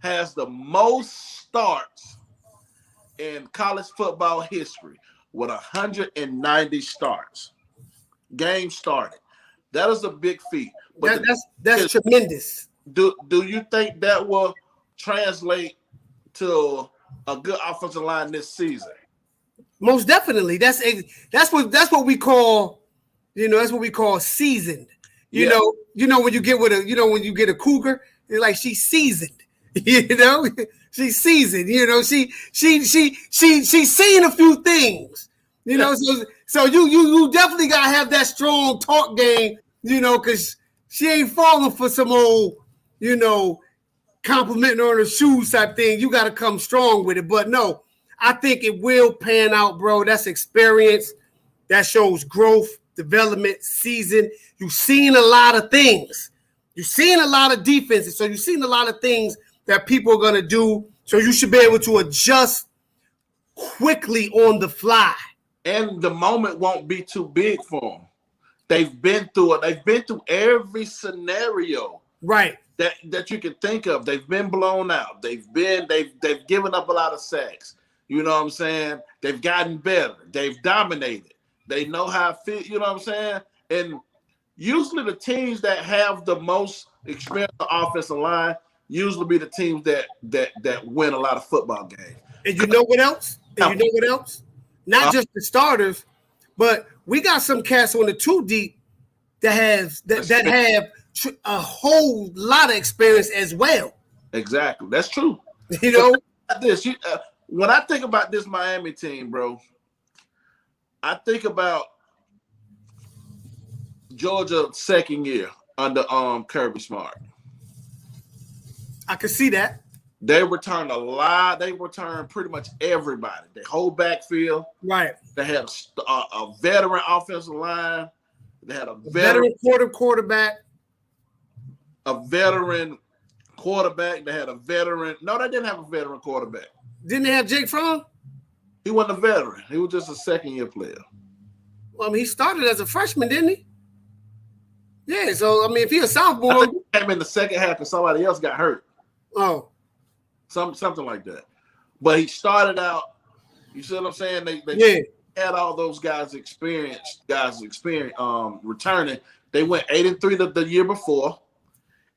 has the most starts in college football history with 190 starts. Games started. That is a big feat. But that's tremendous. Do you think that will translate to a good offensive line this season? Most definitely. That's what we call, that's what we call seasoned. You know when you get when you get a cougar, it's like she's seasoned. She's seasoned. She's seen a few things. So you definitely gotta have that strong talk game. Because she ain't falling for some old, complimenting on her shoes type thing. You got to come strong with it. But no, I think it will pan out, bro. That's experience. That shows growth, development, season. You've seen a lot of things. You've seen a lot of defenses. So you've seen a lot of things that people are going to do. So you should be able to adjust quickly on the fly. And the moment won't be too big for them. They've been through it. They've been through every scenario, right, that you can think of. They've been blown out. They've given up a lot of sacks. You know what I'm saying? They've gotten better. They've dominated. They know how to fit. You know what I'm saying? And usually the teams that have the most experienced offensive line usually be the teams that win a lot of football games. And you know what else? Not just the starters, but we got some cats on the 2 deep that have a whole lot of experience as well. Exactly, that's true. When I think about this Miami team, bro, I think about Georgia's second year under Kirby Smart. I can see that. They returned a lot. They returned pretty much everybody. They whole backfield. Right. They had a veteran offensive line. They had a veteran quarterback. A veteran quarterback. They had a veteran. No, they didn't have a veteran quarterback. Didn't they have Jake Fromm? He wasn't a veteran. He was just a second-year player. Well, I mean, he started as a freshman, didn't he? Yeah, so, I mean, if he's a sophomore. He came in the second half and somebody else got hurt. Oh. Something like that. But he started out, you see what I'm saying? had all those guys returning. They went 8-3 the year before,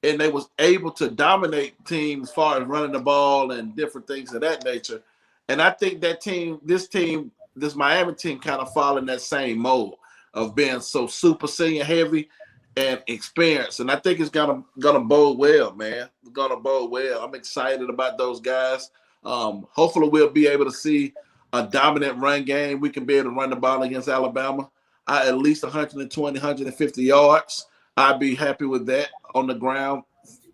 and they was able to dominate teams as far as running the ball and different things of that nature. And I think this Miami team kind of fall in that same mold of being so super senior heavy and experienced. And I think it's gonna bode well, man. It's gonna bode well. I'm excited about those guys. Hopefully we'll be able to see a dominant run game. We can be able to run the ball against Alabama. At least 120, 150 yards. I'd be happy with that on the ground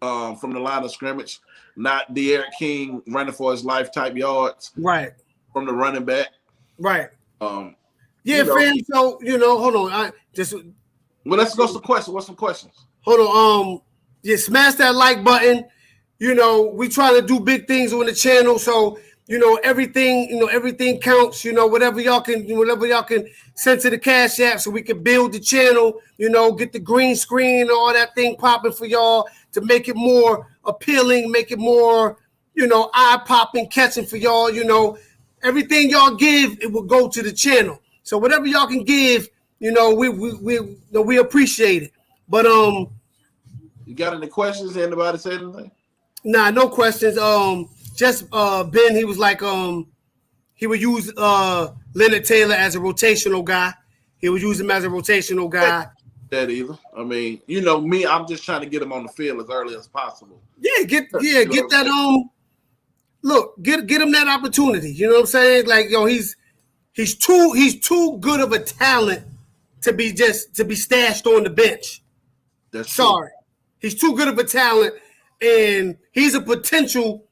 from the line of scrimmage. Not De'Aaron King running for his life type yards. Right. From the running back. Right. Fam. So, hold on. Well, let's go some questions. What's some questions? Hold on. Smash that like button. We try to do big things on the channel. So, everything counts. Whatever y'all can send to the Cash App so we can build the channel. Get the green screen and all that thing popping for y'all to make it more appealing, make it more, eye popping, catching for y'all. Everything y'all give, it will go to the channel. So whatever y'all can give, we appreciate it. But you got any questions? Anybody say anything? Nah, no questions. Just Ben, he was like, he would use Leonard Taylor as a rotational guy. He would use him as a rotational guy. That either. I mean, me, I'm just trying to get him on the field as early as possible. Yeah, get that look, get him that opportunity. You know what I'm saying? Like, he's too good of a talent to be stashed on the bench. That's sorry. True. He's too good of a talent, and he's a potential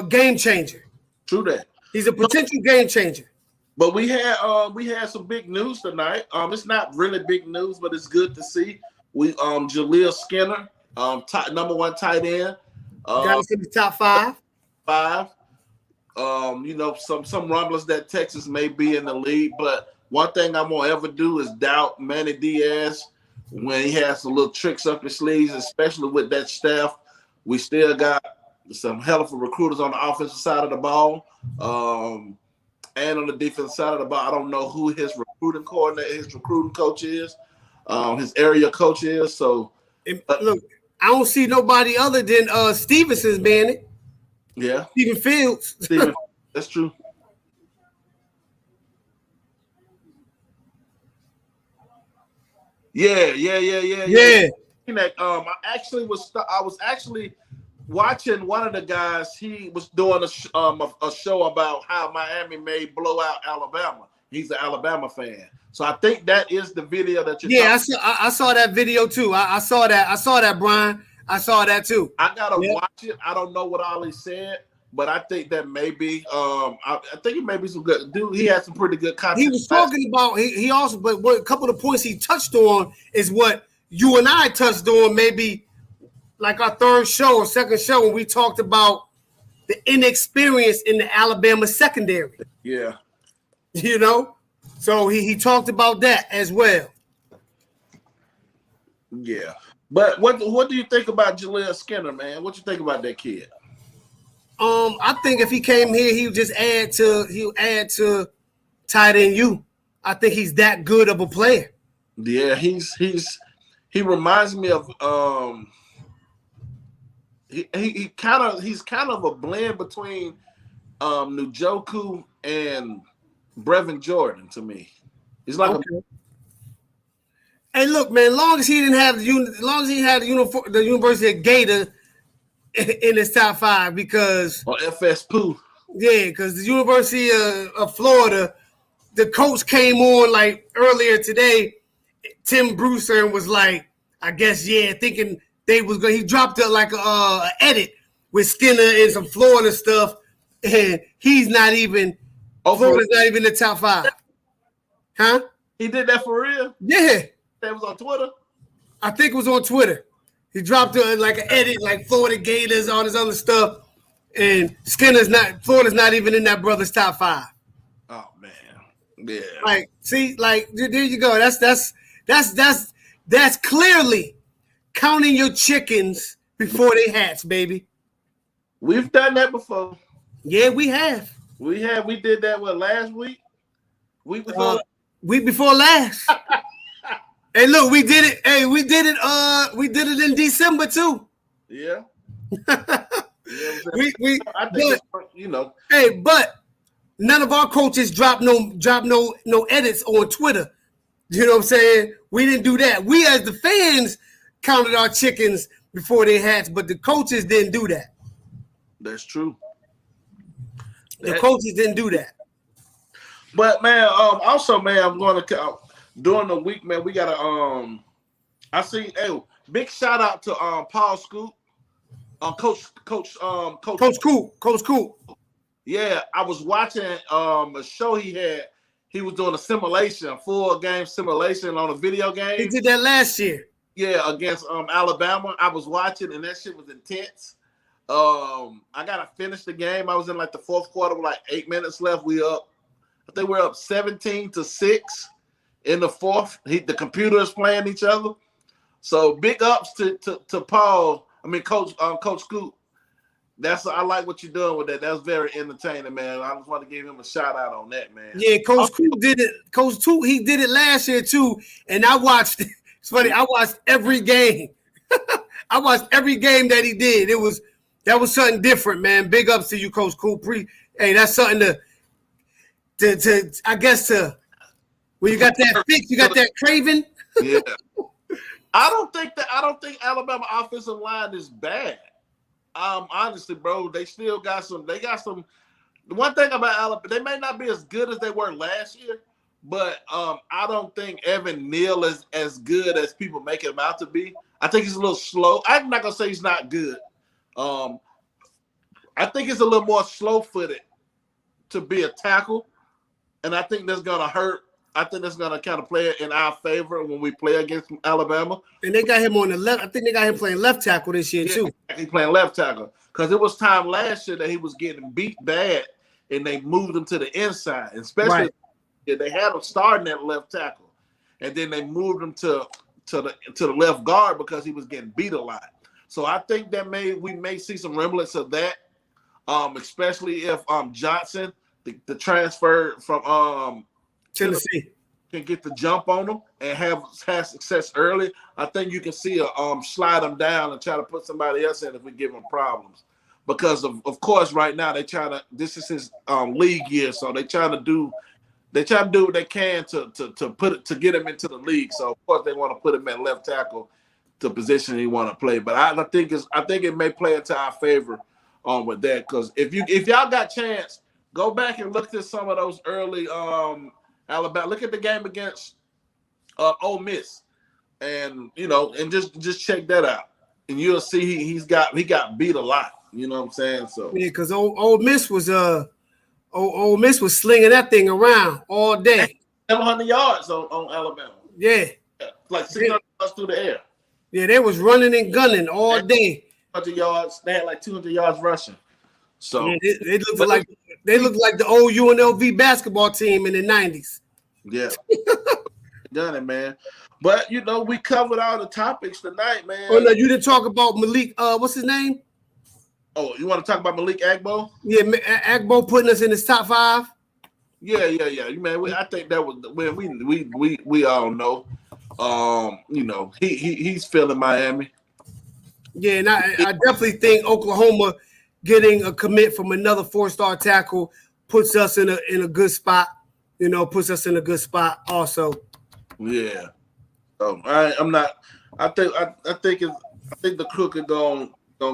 game changer. True that. He's a potential game changer. But we had some big news tonight. It's not really big news, but it's good to see. We Jaleel Skinner, number 1 tight end. Got us in the top 5. Some rumblers that Texas may be in the league, but one thing I won't ever do is doubt Manny Diaz when he has some little tricks up his sleeves, especially with that staff. We still got some hell of a recruiters on the offensive side of the ball. And on the defensive side of the ball, I don't know who his recruiting coach is, his area coach is. So, look, I don't see nobody other than Stevenson's man. Yeah, Steven Fields. That's true. Yeah. I was actually watching one of the guys. He was doing a show about how Miami may blow out Alabama. He's an Alabama fan, so I think that is the video that you're. Yeah, I saw that video too. I saw that, Brian. I saw that too. I gotta watch it. I don't know what all he said, but I think that maybe I think it may be some good. Dude, he had some pretty good content. He was talking about he also, but what a couple of points he touched on is what you and I touched on, maybe like our third show or second show when we talked about the inexperience in the Alabama secondary. Yeah. So he talked about that as well. Yeah. But what do you think about Jaleel Skinner, man? What you think about that kid? I think if he came here, he would just add to tight end U. I think he's that good of a player. Yeah, he reminds me of he's kind of a blend between Njoku and Brevin Jordan to me. He's like Hey, look, man. Long as he had the University of Gator in his top 5, because or FS Pooh. Yeah, because the University of Florida, the coach came on like earlier today. Tim Brewster was like, I guess thinking they was going. He dropped a edit with Skinner and some Florida stuff, and he's not even. Florida's not even in the top 5. Huh? He did that for real? Yeah. That was on Twitter? I think it was on Twitter. He dropped like an edit, like Florida Gators, all this other stuff, and Florida's not even in that brother's top 5. Oh man, yeah. Like, see, like there you go. That's clearly counting your chickens before they hatch, baby. We've done that before. Yeah, we have. We did that last week? Week before. Week before last. Hey, look, we did it. Hey, we did it. We did it in December too. Yeah. I think you know. Hey, but none of our coaches dropped no edits on Twitter. You know what I'm saying? We didn't do that. We as the fans counted our chickens before they hatched, but the coaches didn't do that. That's true. The coaches didn't do that. But man, also man, I'm going to during the week, man. We got to I see. Hey, big shout out to Paul Scoop, Coach Coop. Yeah, I was watching a show he had. He was doing a simulation, a full game simulation on a video game. He did that last year. Yeah, against Alabama. I was watching, and that shit was intense. I gotta finish the game. I was in like the fourth quarter with like 8 minutes left. I think we're up 17-6 in the fourth. The computer is playing each other. So big ups to Paul. I mean, Coach Scoop. I like what you're doing with that. That's very entertaining, man. I just want to give him a shout out on that, man. Yeah, Coach Scoop did it. Coach Scoop, he did it last year too. And I watched. It's funny. I watched every game. I watched every game that he did. That was something different, man. Big ups to you, Coach Coop. Hey, that's something to I guess when you got that fix, you got that craving. Yeah. I don't think Alabama offensive line is bad. Honestly, bro, they still got some. They got some. The one thing about Alabama, they may not be as good as they were last year, but I don't think Evan Neal is as good as people make him out to be. I think he's a little slow. I'm not gonna say he's not good. I think he's a little more slow-footed to be a tackle, and I think that's gonna hurt. I think that's gonna kind of play in our favor when we play against Alabama. And they got him on the left. I think they got him playing left tackle this year too. He's playing left tackle because it was time last year that he was getting beat bad, and they moved him to the inside. Especially they had him starting at left tackle, and then they moved him to the left guard because he was getting beat a lot. So I think that we may see some remnants of that, especially if Johnson, the transfer from Tennessee, can get the jump on them and have success early. I think you can see slide them down and try to put somebody else in if we give them problems. Because of course right now this is his league year, so they trying to do what they can to get him into the league. So of course they want to put him at left tackle, the position he want to play. But I think it may play into our favor with that, because if y'all got chance, go back and look at some of those early Alabama. Look at the game against Ole Miss, and and just check that out, and you'll see he got beat a lot. You know what I'm saying? So yeah, because Ole Miss was Ole Miss was slinging that thing around all day. 700 yards on Alabama. Yeah, like 600 yards through the air. Yeah, they was running and gunning all day. 100 yards. They had like 200 yards rushing. So yeah, they looked like the old UNLV basketball team in the 90s. Yeah. Done it, man. But we covered all the topics tonight, man. Oh no, you didn't talk about Malik. What's his name? Oh, you want to talk about Malik Agbo? Yeah, Agbo putting us in his top 5. Yeah. Man, I think that was when we all know. He's feeling Miami. Yeah, and I definitely think Oklahoma getting a commit from another 4-star tackle puts us in a good spot. Puts us in a good spot also. Yeah. I think the crooked gonna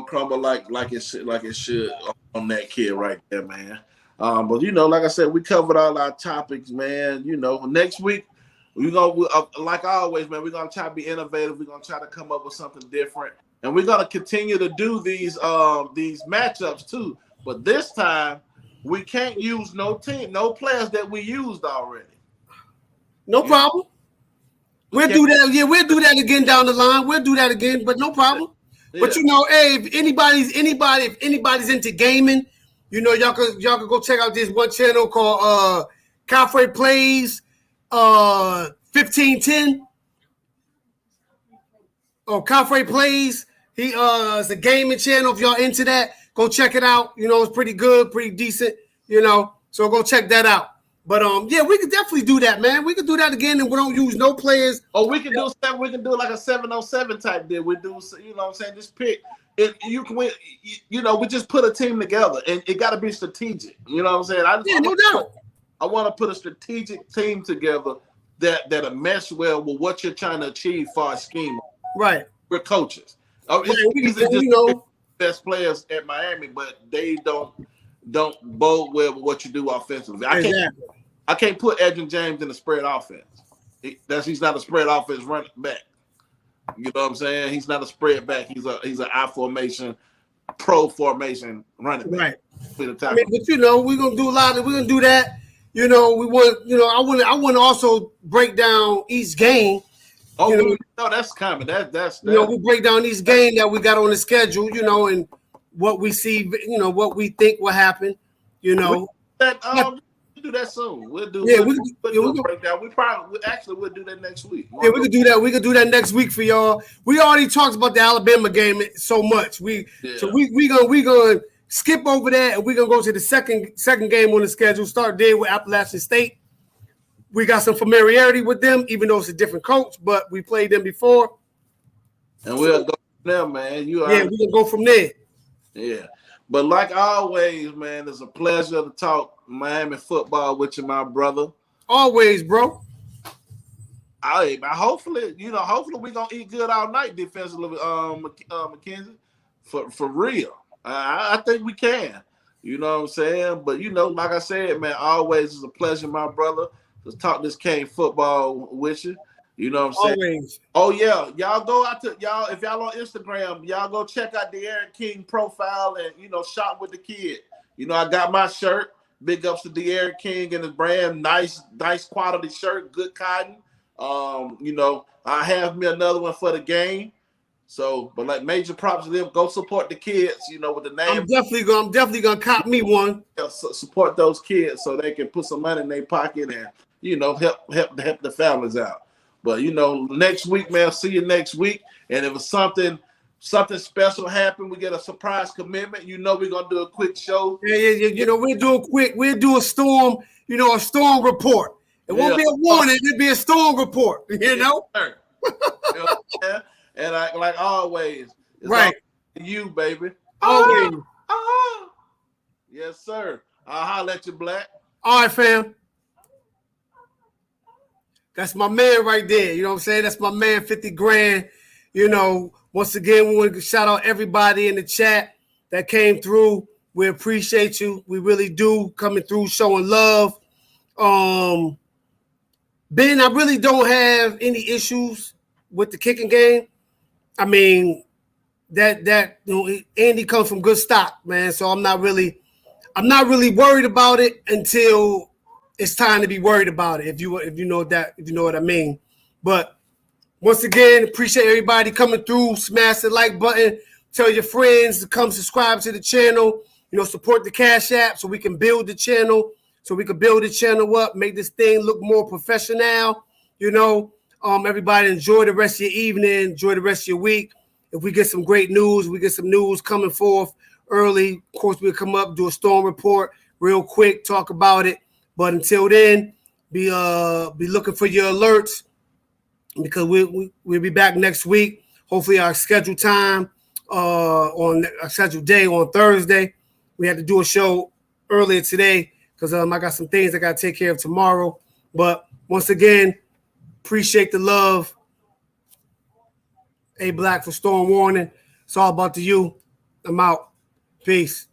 crumble like it should on that kid right there, man. But like I said, we covered all our topics, man. Next week we're gonna like always, man. We're gonna try to be innovative. We're gonna try to come up with something different, and we're gonna continue to do these matchups too. But this time we can't use no players that we used already. No problem. We'll do that. Yeah, we'll do that again down the line. We'll do that again, but no problem. Yeah. But hey, if anybody's into gaming, y'all could go check out this one channel called Cafe Plays 1510. Oh, Cafe Plays. It's a gaming channel. If y'all into that, go check it out. It's pretty good, pretty decent. So go check that out. But yeah, we could definitely do that, man. We could do that again, and we don't use no players. Or we can do seven. We can do like a 7-on-7 type deal. We do, you know what I'm saying? Just pick. You can win. You know, we just put a team together, and it got to be strategic. You know what I'm saying? No doubt. I want to put a strategic team together that'll mesh well with what you're trying to achieve for a scheme. Right. We're coaches. These are just the best players at Miami, but they don't bode well with what you do offensively. I can't put Edgerrin James in a spread offense. He's not a spread offense running back. You know what I'm saying? He's not a spread back. He's an I formation, pro formation running back. Right. But you know, we're gonna do we're gonna do that. You know, we want. You know, I want to also break down each game. Oh, you know, that's coming. That's you know, we break down each game that we got on the schedule. You know, and what we see. You know, what we think will happen. You know. Do that soon. We'll do a breakdown. We'll do that next week. Yeah, we could do that. We could do that next week for y'all. We already talked about the Alabama game so much. So we gonna skip over that, and we're gonna go to the second game on the schedule. Start there with Appalachian State. We got some familiarity with them, even though it's a different coach, but we played them before. And we'll go from there, man. We can go from there. Yeah. But like always, man, it's a pleasure to talk Miami football with you, my brother. Always, bro. Hopefully we're gonna eat good all night defensively, McKenzie. For real. I think we can. You know what I'm saying? But you know, like I said, man, always is a pleasure, my brother, to talk this CANES football with you. You know what I'm saying? Always. Oh yeah, y'all go out to y'all if y'all on Instagram, y'all go check out the De'Aaron King profile and shop with the kid. You know, I got my shirt. Big ups to De'Aaron King and his brand. Nice quality shirt, good cotton. You know, I have me another one for the game. So, but like major props to them. Go support the kids. You know, with the name. I'm definitely gonna cop me one. Support those kids so they can put some money in their pocket and help the families out. But next week, man, see you next week. And if it's something special happen, we get a surprise commitment. We're gonna do a quick show. Yeah. We'll do a storm, a storm report. It won't be a warning, it'll be a storm report, Sir. And like always, it's right. You, baby. Always. Yes, sir. I'll holler at you, Black. All right, fam. That's my man right there. You know what I'm saying? That's my man, 50 grand. Once again, we want to shout out everybody in the chat that came through. We appreciate you. We really do, coming through, showing love. Ben, I really don't have any issues with the kicking game. I mean, Andy comes from good stock, man. So I'm not really worried about it until it's time to be worried about it, if you know what I mean. But once again, appreciate everybody coming through. Smash the like button. Tell your friends to come subscribe to the channel. Support the Cash App so we can build the channel. So we can build the channel up, make this thing look more professional. Everybody enjoy the rest of your evening. Enjoy the rest of your week. If we get some great news, we get some news coming forth early. Of course, we'll come up, do a storm report real quick, talk about it. But until then, be looking for your alerts because we'll be back next week. Hopefully, our scheduled time on our scheduled day on Thursday. We had to do a show earlier today because I got some things I got to take care of tomorrow. But once again, appreciate the love. A Black for StormWarning. It's all about the you. I'm out. Peace.